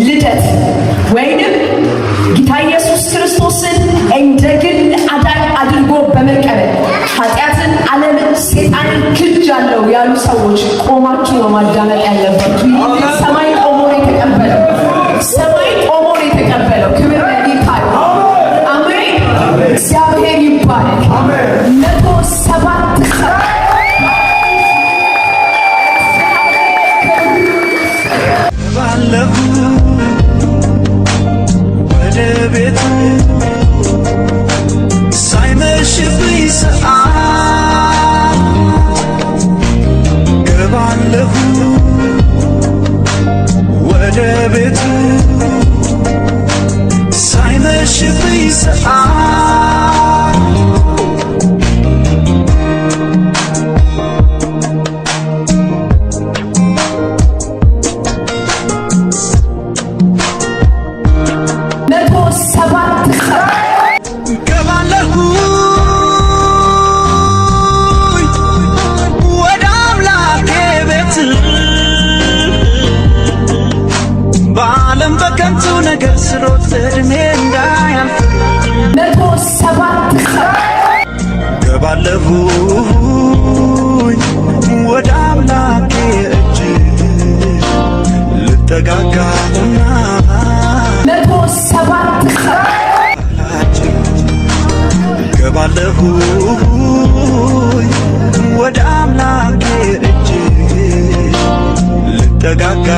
ልደት ወይንም ጌታ ኢየሱስ ክርስቶስን እንደ ግል አዳኝ አድርጎ በመቀበል ኃጢአትን፣ ዓለምን፣ ሰይጣንን ክጃለሁ ያሉ ሰዎች ቆማችሁ ነው ማዳመጥ ያለባችሁ። ሰማይ ቆሞ ነው የተቀበለው። ሰማይ ቆሞ ነው የተቀበለው። ክብር ለጌታ ይሁን። አሜን። እግዚአብሔር ይባረክ። 107 ባለፉ ወደ ቤቱ ሳይመሽብኝ ሰዓት ገባለሁ ወደ ቤቱ ሳይመሽብኝ ሰዓት በከንቱ ነገር ስሮት እድሜ እንዳያልፍ 107 ገባለሁኝ ወደ አምላኬ እጅ ልጠጋጋና 107 ገባለሁኝ ወደ አምላኬ እጅ ልጠጋጋ